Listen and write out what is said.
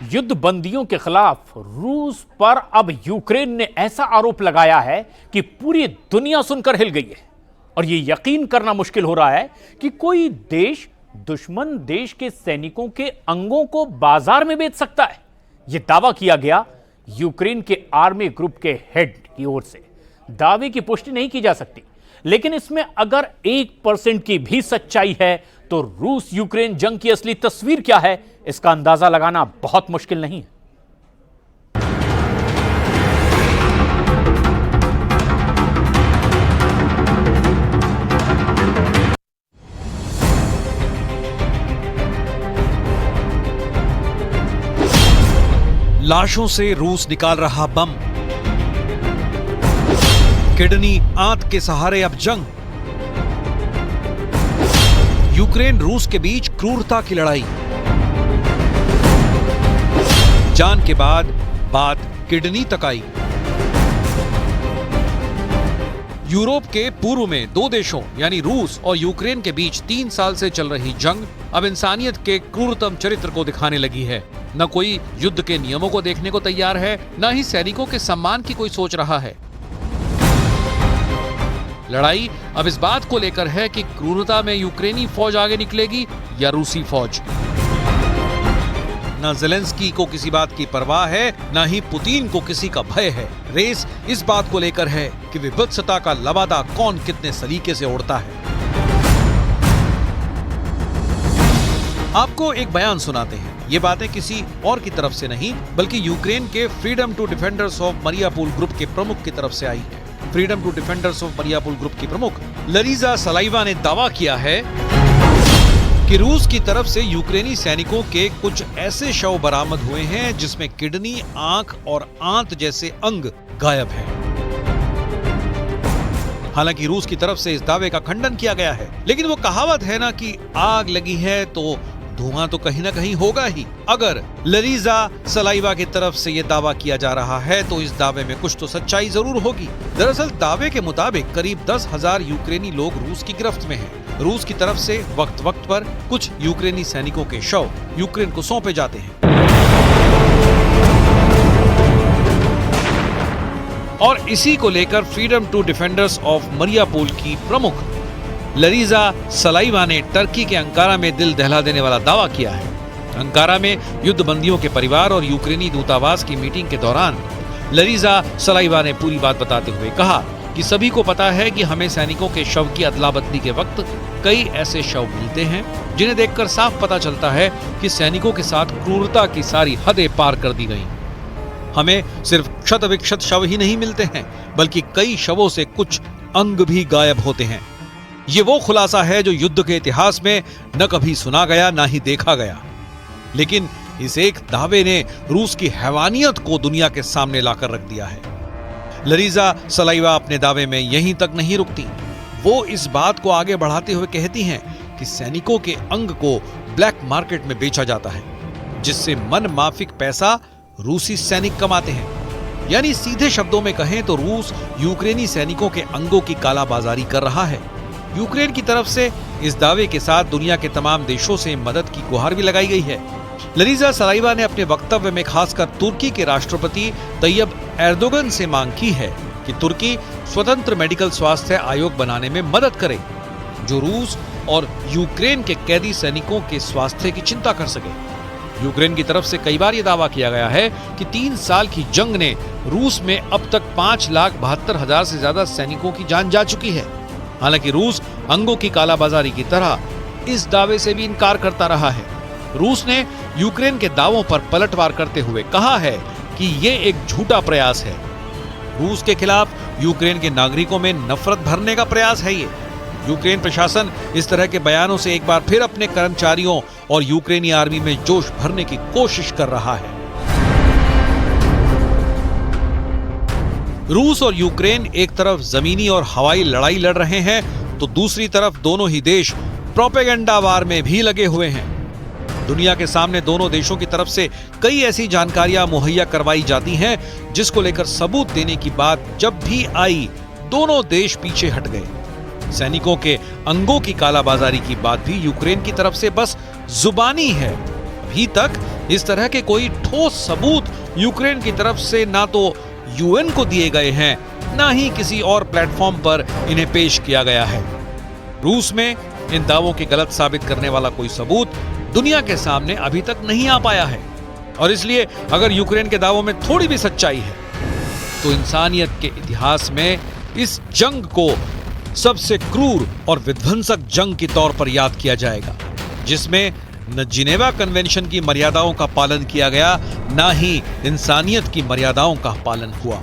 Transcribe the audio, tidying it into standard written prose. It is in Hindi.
युद्ध बंदियों के खिलाफ रूस पर अब यूक्रेन ने ऐसा आरोप लगाया है कि पूरी दुनिया सुनकर हिल गई है और यह यकीन करना मुश्किल हो रहा है कि कोई देश दुश्मन देश के सैनिकों के अंगों को बाजार में बेच सकता है। यह दावा किया गया यूक्रेन के आर्मी ग्रुप के हेड की ओर से। दावे की पुष्टि नहीं की जा सकती, लेकिन इसमें अगर 1% की भी सच्चाई है तो रूस यूक्रेन जंग की असली तस्वीर क्या है, इसका अंदाजा लगाना बहुत मुश्किल नहीं है। लाशों से रूस निकाल रहा बम, किडनी आंत के सहारे अब जंग, यूक्रेन रूस के बीच क्रूरता की लड़ाई, जान के बाद बात किडनी तक आई। यूरोप के पूर्व में दो देशों यानी रूस और यूक्रेन के बीच 3 साल से चल रही जंग अब इंसानियत के क्रूरतम चरित्र को दिखाने लगी है। न कोई युद्ध के नियमों को देखने को तैयार है, न ही सैनिकों के सम्मान की कोई सोच रहा है। लड़ाई अब इस बात को लेकर है कि क्रूरता में यूक्रेनी फौज आगे निकलेगी या रूसी फौज। न ज़ेलेंस्की को किसी बात की परवाह है, न ही पुतिन को किसी का भय है। रेस इस बात को लेकर है कि विभत्सता का लवादा कौन कितने सलीके से उड़ता है। आपको एक बयान सुनाते हैं। ये बातें किसी और की तरफ से नहीं, बल्कि यूक्रेन के freedom to defenders of Mariupol group के प्रमुख की तरफ से आई है। Freedom to defenders of Mariupol group की प्रमुख लरीजा सलाइवा ने दावा किया है कि रूस की तरफ से यूक्रेनी सैनिकों के कुछ ऐसे शव बरामद हुए हैं जिसमें किडनी, आंख और आंत जैसे अंग गायब हैं। हालांकि रूस की तरफ से इस दावे का खंडन किया गया है, लेकिन वो कहावत है ना कि आग लगी है तो धुआं तो कहीं ना कहीं होगा ही। अगर लरीजा सलाइवा की तरफ से ये दावा किया जा रहा है तो इस दावे में कुछ तो सच्चाई जरूर होगी। दरअसल दावे के मुताबिक करीब 10,000 यूक्रेनी लोग रूस की गिरफ्त में हैं। रूस की तरफ से वक्त वक्त पर कुछ यूक्रेनी सैनिकों के शव यूक्रेन को सौंपे जाते हैं और इसी को लेकर फ्रीडम टू डिफेंडर्स ऑफ मरियापोल की प्रमुख लरीजा सलाइवा ने टर्की के अंकारा में दिल दहला देने वाला दावा किया है। अंकारा में युद्ध बंदियों के परिवार और यूक्रेनी दूतावास की मीटिंग के दौरान लरीजा सलाइवा ने पूरी बात बताते हुए कहा कि सभी को पता है कि हमें सैनिकों के शव की अदला बदली के वक्त कई ऐसे शव मिलते हैं जिन्हें देखकर साफ पता चलता है कि सैनिकों के साथ क्रूरता की सारी हदें पार कर दी गई। हमें सिर्फ क्षत विक्षत शव ही नहीं मिलते हैं, बल्कि कई शवों से कुछ अंग भी गायब होते हैं। ये वो खुलासा है जो युद्ध के इतिहास में न कभी सुना गया न ही देखा गया, लेकिन इस एक दावे ने रूस की हैवानियत को दुनिया के सामने लाकर रख दिया है। लरीजा सलाइवा अपने दावे में यहीं तक नहीं रुकती। वो इस बात को आगे बढ़ाते हुए कहती हैं कि सैनिकों के अंग को ब्लैक मार्केट में बेचा जाता है, जिससे मन माफिक पैसा रूसी सैनिक कमाते हैं। यानी सीधे शब्दों में कहें तो रूस यूक्रेनी सैनिकों के अंगों की कालाबाजारी कर रहा है। यूक्रेन की तरफ से इस दावे के साथ दुनिया के तमाम देशों से मदद की गुहार भी लगाई गई है। लरीजा सलाइवा ने अपने वक्तव्य में खासकर तुर्की के राष्ट्रपति तैयब एर्दोगन से मांग की है कि तुर्की स्वतंत्र मेडिकल स्वास्थ्य आयोग बनाने में मदद करे, जो रूस और यूक्रेन के कैदी सैनिकों के स्वास्थ्य की चिंता कर सके। यूक्रेन की तरफ से कई बार यह दावा किया गया है कि 3 साल की जंग ने रूस में अब तक 5,72,000 से ज्यादा सैनिकों की जान जा चुकी है। हालांकि रूस अंगों की कालाबाजारी की तरह इस दावे से भी इनकार करता रहा है। रूस ने यूक्रेन के दावों पर पलटवार करते हुए कहा है कि ये एक झूठा प्रयास है। रूस के खिलाफ यूक्रेन के नागरिकों में नफरत भरने का प्रयास है ये। यूक्रेन प्रशासन इस तरह के बयानों से एक बार फिर अपने कर्मचारियों और यूक्रेनी आर्मी में जोश भरने की कोशिश कर रहा है। रूस और यूक्रेन एक तरफ जमीनी और हवाई लड़ाई लड़ रहे हैं तो दूसरी तरफ दोनों ही देश प्रोपेगेंडा वार में भी लगे हुए हैं। दुनिया के सामने दोनों देशों की तरफ से कई ऐसी जानकारियां मुहैया करवाई जाती हैं जिसको लेकर सबूत देने की बात जब भी आई, दोनों देश पीछे हट गए। सैनिकों के अंगों की कालाबाजारी की बात भी यूक्रेन की तरफ से बस जुबानी है। अभी तक इस तरह के कोई ठोस सबूत यूक्रेन की तरफ से ना तो यूएन को दिए गए हैं, ना ही किसी और प्लेटफॉर्म पर इन्हें पेश किया गया है। रूस में इन दावों की गलत साबित करने वाला कोई सबूत दुनिया के सामने अभी तक नहीं आ पाया है। और इसलिए अगर यूक्रेन के दावों में थोड़ी भी सच्चाई है तो इंसानियत के इतिहास में इस जंग को सबसे क्रूर और विध्वंसक जंग के तौर पर याद किया जाएगा, जिसमें न जिनेवा कन्वेंशन की मर्यादाओं का पालन किया गया, ना ही इंसानियत की मर्यादाओं का पालन हुआ।